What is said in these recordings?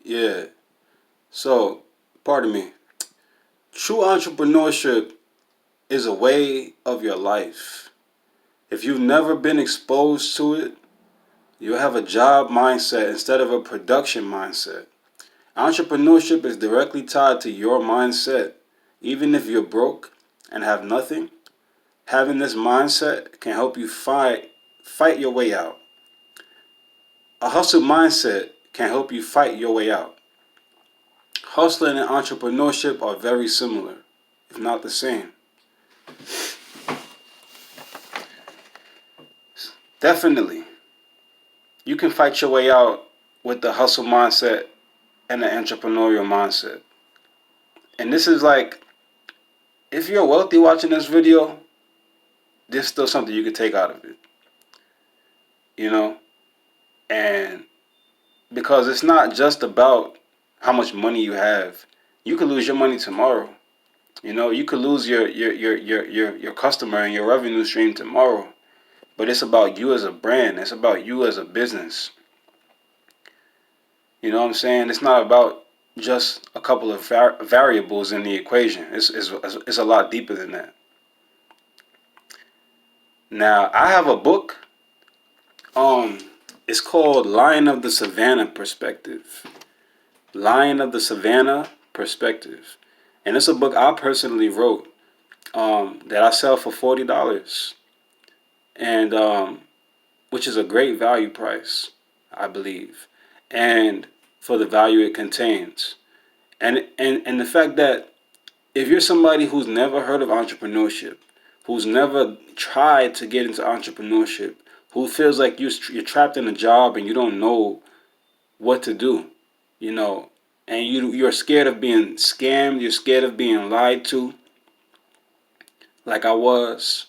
Yeah. So, pardon me. True entrepreneurship is a way of your life. If you've never been exposed to it, you'll have a job mindset instead of a production mindset. Entrepreneurship is directly tied to your mindset. Even if you're broke and have nothing, having this mindset can help you fight your way out. A hustle mindset can help you fight your way out. Hustling and entrepreneurship are very similar, if not the same. Definitely, you can fight your way out with the hustle mindset and the entrepreneurial mindset. And this is like, if you're wealthy watching this video, there's still something you can take out of it, you know? And because it's not just about how much money you have. You could lose your money tomorrow. You could lose your customer and your revenue stream tomorrow. But it's about you as a brand. It's about you as a business. You know what I'm saying? It's not about just a couple of variables in the equation. It's a lot deeper than that. Now, I have a book. Um, it's called Lion of the Savannah Perspective. Lion of the Savannah Perspective. And it's a book I personally wrote that I sell for $40. And which is a great value price, I believe. And for the value it contains. And the fact that if you're somebody who's never heard of entrepreneurship, who's never tried to get into entrepreneurship, who feels like you're trapped in a job and you don't know what to do, you know, and you're scared of being scammed, you're scared of being lied to, like I was,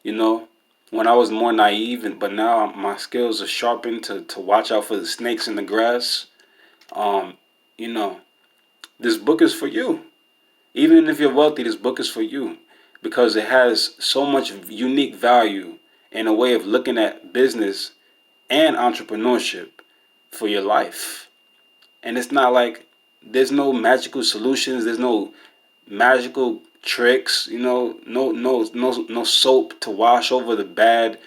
you know, when I was more naive, but now my skills are sharpened to watch out for the snakes in the grass. Um, you know, this book is for you. Even if you're wealthy, this book is for you because it has so much unique value in a way of looking at business and entrepreneurship for your life. And it's not like there's no magical solutions, there's no magical tricks, no soap to wash over the bad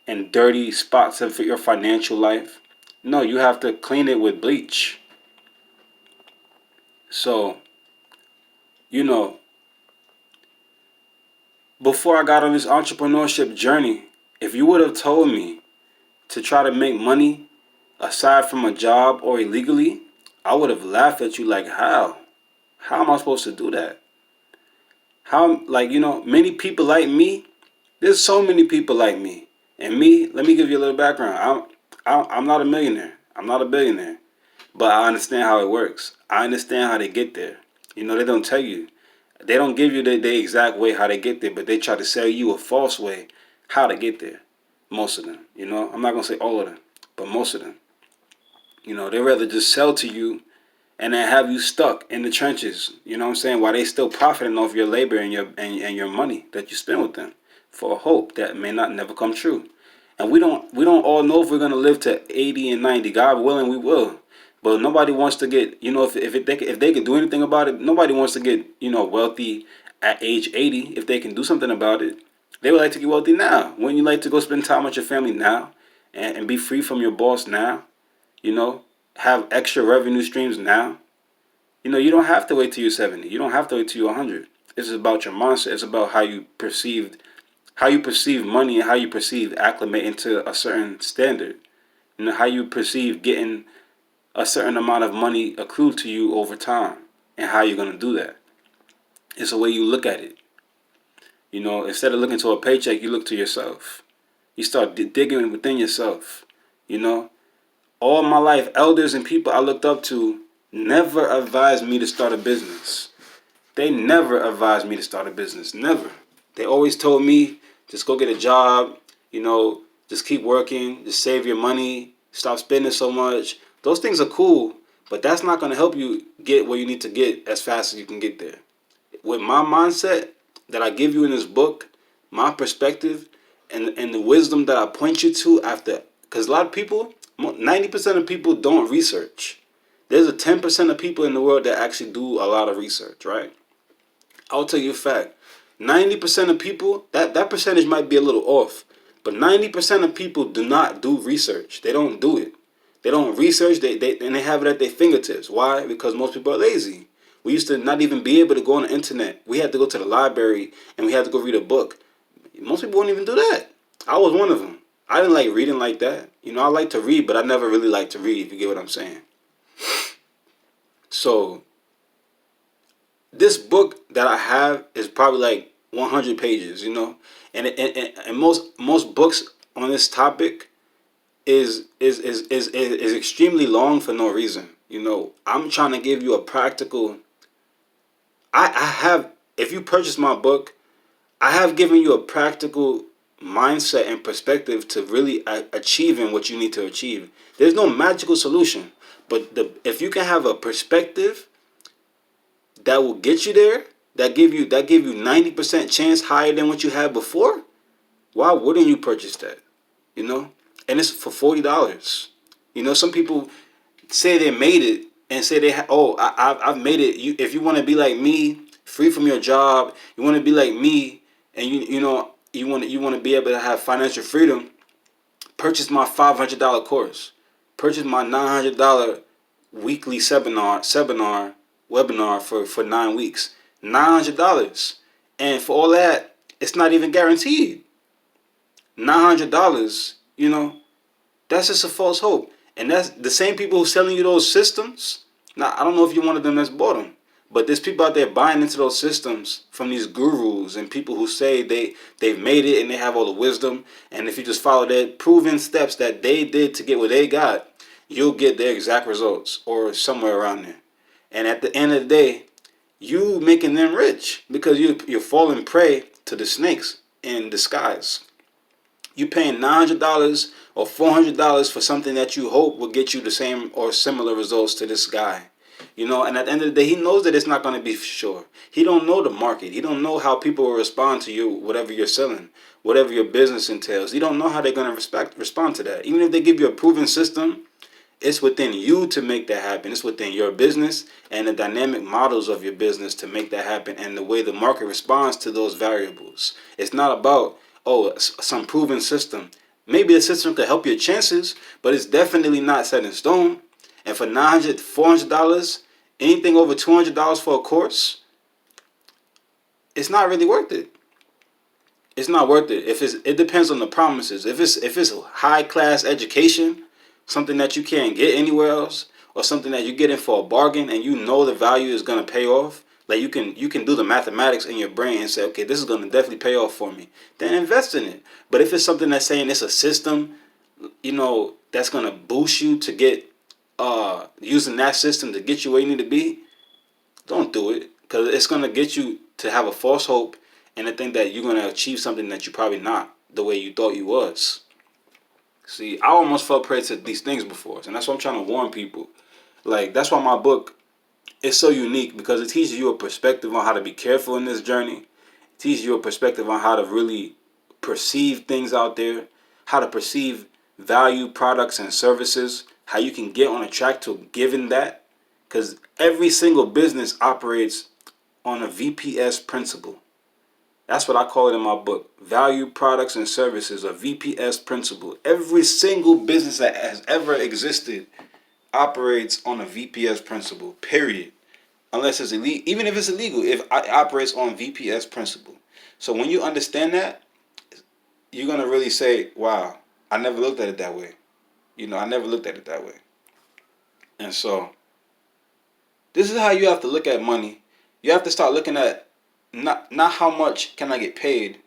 and dirty spots of your financial life. No, you have to clean it with bleach. So, you know, before I got on this entrepreneurship journey, if you would have told me to try to make money aside from a job or illegally, I would have laughed at you like, how? How am I supposed to do that? How, like, many people like me, there's so many people like me. And me, let me give you a little background. I'm not a millionaire. I'm not a billionaire. But I understand how it works. I understand how they get there. They don't tell you. They don't give you the exact way how they get there, but they try to sell you a false way how to get there. Most of them. I'm not going to say all of them, but most of them. They rather just sell to you and then have you stuck in the trenches, you know what I'm saying, while they still profiting off your labor and your money that you spend with them for a hope that may not never come true. And we don't all know if we're gonna live to 80 and 90. God willing, we will. But nobody wants to get, if they could do anything about it, nobody wants to get, wealthy at age 80. If they can do something about it, they would like to get wealthy now. Wouldn't you like to go spend time with your family now and be free from your boss now? You know, have extra revenue streams now. You don't have to wait till you're 70. You don't have to wait till you're 100. It's about your mindset. It's about how you perceive money and how you perceive acclimating to a certain standard. How you perceive getting a certain amount of money accrued to you over time and how you're going to do that. It's the way you look at it. Instead of looking to a paycheck, you look to yourself. You start digging within yourself. You know, all my life, elders and people I looked up to never advised me to start a business. They never advised me to start a business. Never. They always told me, just go get a job, just keep working, just save your money, stop spending so much. Those things are cool, but that's not going to help you get where you need to get as fast as you can get there. With my mindset that I give you in this book, my perspective, and the wisdom that I point you to after, because a lot of people, 90% of people don't research. There's a 10% of people in the world that actually do a lot of research, right? I'll tell you a fact. 90% of people, that percentage might be a little off, but 90% of people do not do research. They don't do it. They don't research, and they have it at their fingertips. Why? Because most people are lazy. We used to not even be able to go on the internet. We had to go to the library and we had to go read a book. Most people won't even do that. I was one of them. I didn't like reading like that. I like to read, but I never really liked to read, if you get what I'm saying. So this book that I have is probably like 100 pages, and most books on this topic is extremely long for no reason. I'm trying to give you a practical. I have, if you purchase my book, I have given you a practical mindset and perspective to really achieving what you need to achieve. There's no magical solution, but if you can have a perspective that will get you there, that give you 90% chance higher than what you had before, why wouldn't you purchase that? And it's for $40. Some people say they made it and say I've made it. If you want to be like me, free from your job, you want to be like me, and you want to be able to have financial freedom, purchase my $500 course, purchase my $900 weekly webinar for 9 weeks, $900, and for all that, it's not even guaranteed. $900, that's just a false hope. And that's the same people who's selling you those systems. Now, I don't know if you're one of them that's bought them, but there's people out there buying into those systems from these gurus and people who say they've made it and they have all the wisdom. And if you just follow their proven steps that they did to get what they got, you'll get their exact results or somewhere around there. And at the end of the day, you making them rich because you're falling prey to the snakes in disguise. You paying $900 or $400 for something that you hope will get you the same or similar results to this guy. And at the end of the day, he knows that it's not going to be for sure. He don't know the market. He don't know how people will respond to you, whatever you're selling, whatever your business entails. He don't know how they're going to respond to that. Even if they give you a proven system, it's within you to make that happen. It's within your business and the dynamic models of your business to make that happen and the way the market responds to those variables. It's not about, some proven system. Maybe a system could help your chances, but it's definitely not set in stone. And for $900, $400, anything over $200 for a course, it's not really worth it. It's not worth it. It depends on the promises. If it's high class education, something that you can't get anywhere else, or something that you get in for a bargain and the value is gonna pay off, like you can do the mathematics in your brain and say, okay, this is gonna definitely pay off for me, then invest in it. But if it's something that's saying it's a system, that's gonna boost you to get using that system to get you where you need to be, don't do it, because it's gonna get you to have a false hope and to think that you're gonna achieve something that you probably not the way you thought you was. See, I almost fell prey to these things before, and that's why I'm trying to warn people. Like, that's why my book is so unique, because it teaches you a perspective on how to be careful in this journey. It teaches you a perspective on how to really perceive things out there, how to perceive value, products, and services, how you can get on a track to giving that. Because every single business operates on a VPS principle. That's what I call it in my book. Value, products, and services, a VPS principle. Every single business that has ever existed operates on a VPS principle, period. Unless it's illegal. Even if it's illegal, if it operates on VPS principle. So when you understand that, you're going to really say, wow, I never looked at it that way. I never looked at it that way. And so this is how you have to look at money. You have to start looking at not how much can I get paid,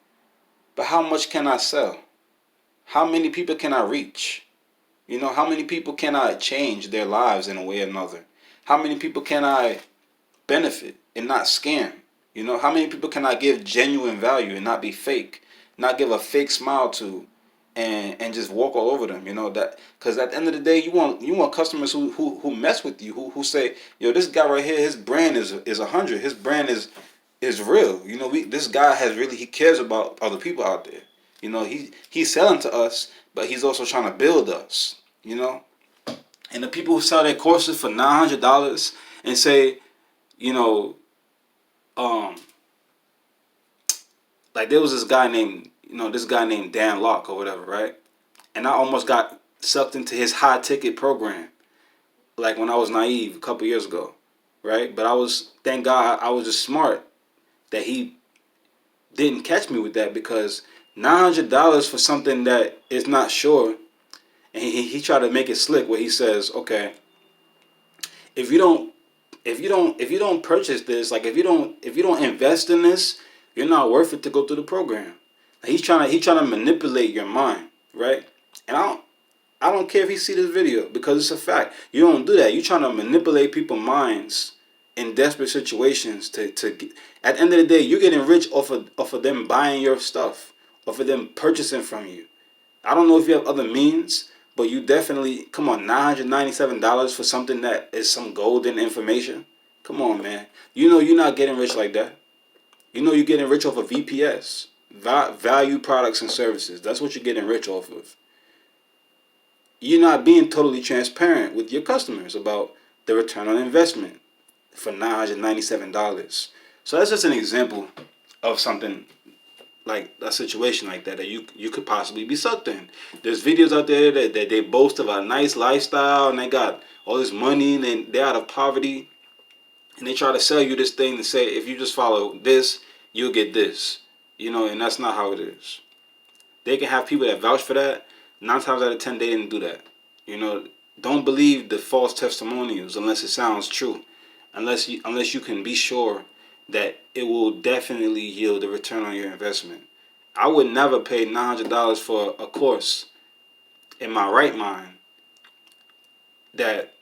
but how much can I sell? How many people can I reach? How many people can I change their lives in a way or another? How many people can I benefit and not scam? How many people can I give genuine value and not be fake, not give a fake smile to, and just walk all over them? That, because at the end of the day, you want customers who mess with you, who say, yo, this guy right here, his brand is 100. His brand is real. This guy he cares about other people out there. He's selling to us, but he's also trying to build us. And the people who sell their courses for $900 and say, you know, um, like there was this guy named Dan Locke or whatever, right? And I almost got sucked into his high ticket program, like when I was naive a couple years ago, right? But thank God, I was just smart that he didn't catch me with that, because $900 for something that is not sure, and he tried to make it slick where he says, okay, if you don't if you don't purchase this, like if you don't invest in this, you're not worth it to go through the program. He's trying to manipulate your mind, right? And I don't care if he see this video, because it's a fact. You don't do that. You're trying to manipulate people's minds in desperate situations to get, at the end of the day, you're getting rich off of them buying your stuff, off of them purchasing from you. I don't know if you have other means, but you definitely, come on, $997 for something that is some golden information. Come on, man. You know you're not getting rich like that. You know you're getting rich off of VPS, value products and services. That's what you're getting rich off of. You're not being totally transparent with your customers about the return on investment for $997. So that's just an example of something, like a situation like that you could possibly be sucked in. There's videos out there that they boast of a nice lifestyle, and they got all this money, and they're out of poverty, and they try to sell you this thing to say, if you just follow this, you'll get this. And that's not how it is. They can have people that vouch for that. 9 times out of 10, they didn't do that. Don't believe the false testimonials unless it sounds true. Unless you can be sure that it will definitely yield a return on your investment. I would never pay $900 for a course in my right mind that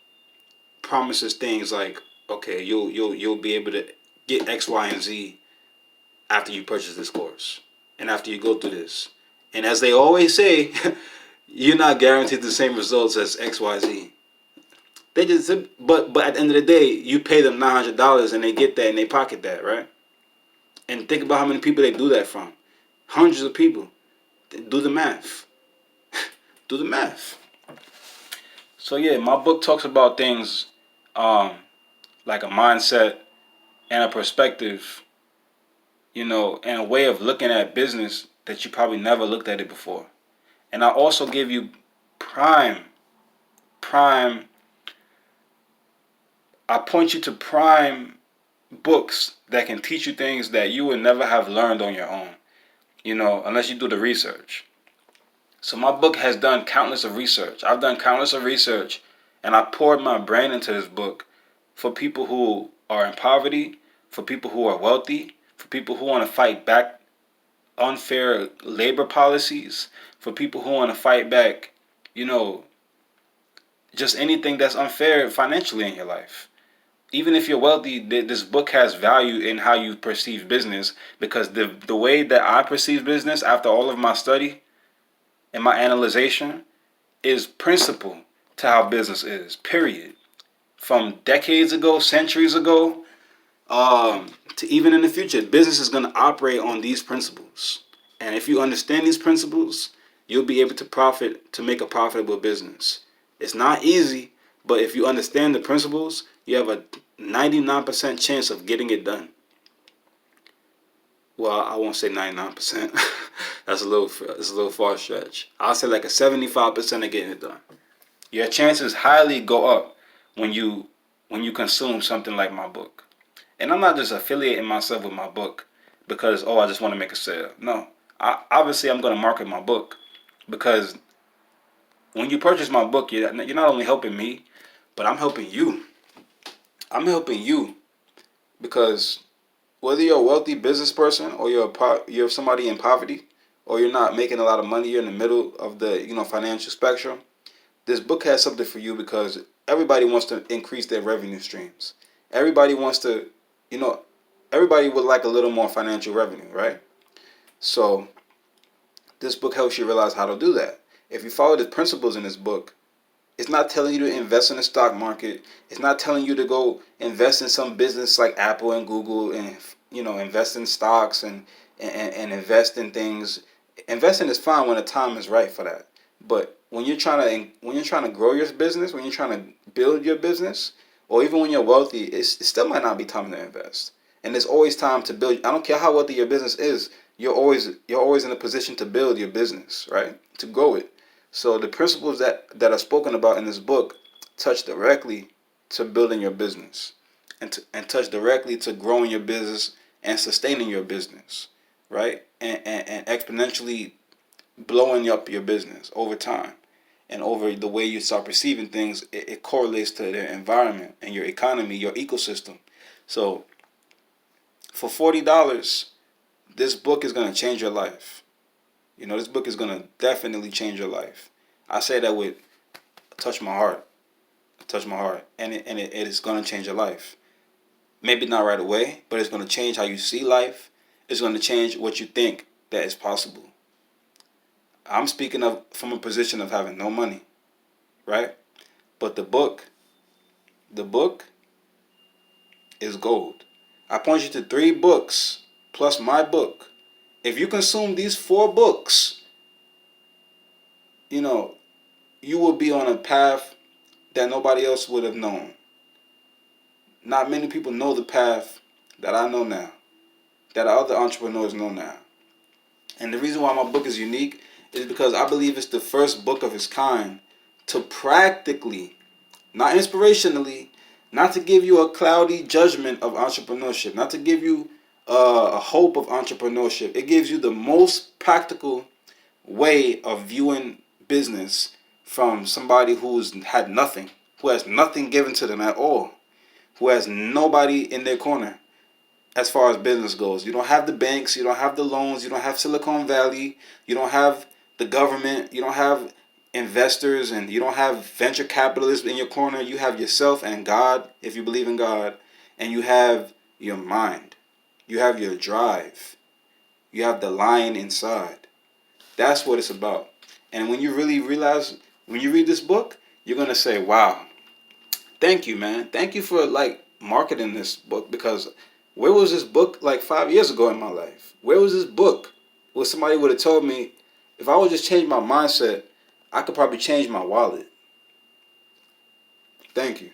promises things like, okay, you'll be able to get X, Y, and Z after you purchase this course and after you go through this. And as they always say, you're not guaranteed the same results as X, Y, Z. They just, but at the end of the day, you pay them $900 and they get that and they pocket that, right? And think about how many people they do that from. Hundreds of people. Do the math. Do the math. So yeah, my book talks about things like a mindset and a perspective, and a way of looking at business that you probably never looked at it before. And I also give you prime, I point you to prime books that can teach you things that you would never have learned on your own, unless you do the research. So my book has done countless of research. I've done countless of research, and I poured my brain into this book for people who are in poverty, for people who are wealthy, for people who want to fight back unfair labor policies, for people who want to fight back, just anything that's unfair financially in your life. Even if you're wealthy, this book has value in how you perceive business, because the way that I perceive business after all of my study and my analyzation is principal to how business is, period. From decades ago, centuries ago, to even in the future, business is going to operate on these principles. And if you understand these principles, you'll be able to make a profitable business. It's not easy, but if you understand the principles, you have a 99% chance of getting it done. Well, I won't say 99%. That's a little far stretch. I'll say like a 75% of getting it done. Your chances highly go up when you consume something like my book. And I'm not just affiliating myself with my book because, I just want to make a sale. No. Obviously, I'm going to market my book, because when you purchase my book, you're not only helping me, but I'm helping you. I'm helping you, because whether you're a wealthy business person or you're somebody in poverty, or you're not making a lot of money, you're in the middle of the financial spectrum, this book has something for you, because everybody wants to increase their revenue streams. Everybody wants to, everybody would like a little more financial revenue, right? So this book helps you realize how to do that. If you follow the principles in this book, it's not telling you to invest in the stock market. It's not telling you to go invest in some business like Apple and Google and, invest in stocks and invest in things. Investing is fine when the time is right for that. But when you're trying to grow your business, when you're trying to build your business, or even when you're wealthy, it still might not be time to invest. And there's always time to build. I don't care how wealthy your business is. You're always in a position to build your business, right? To grow it. So the principles that are spoken about in this book touch directly to building your business, and touch directly to growing your business and sustaining your business, right? And exponentially blowing up your business over time, and over the way you start perceiving things, it correlates to their environment and your economy, your ecosystem. So for $40, this book is going to change your life. This book is going to definitely change your life. I say that with touch my heart, and it is going to change your life. Maybe not right away, but it's going to change how you see life. It's going to change what you think that is possible. I'm speaking of from a position of having no money, right? But the book is gold. I point you to 3 books plus my book. If you consume these 4 books, you will be on a path that nobody else would have known. Not many people know the path that I know now, that other entrepreneurs know now. And the reason why my book is unique is because I believe it's the first book of its kind to practically, not inspirationally, not to give you a cloudy judgment of entrepreneurship, not to give you a hope of entrepreneurship. It gives you the most practical way of viewing business from somebody who's had nothing, who has nothing given to them at all, who has nobody in their corner as far as business goes. You don't have the banks, you don't have the loans, you don't have Silicon Valley, you don't have the government, you don't have investors, and you don't have venture capitalists in your corner. You have yourself and God, if you believe in God, and you have your mind. You have your drive. You have the lion inside. That's what it's about. And when you really realize, when you read this book, you're going to say, wow, thank you, man. Thank you for marketing this book, because where was this book 5 years ago in my life? Where was this book? Where somebody would have told me, if I would just change my mindset, I could probably change my wallet. Thank you.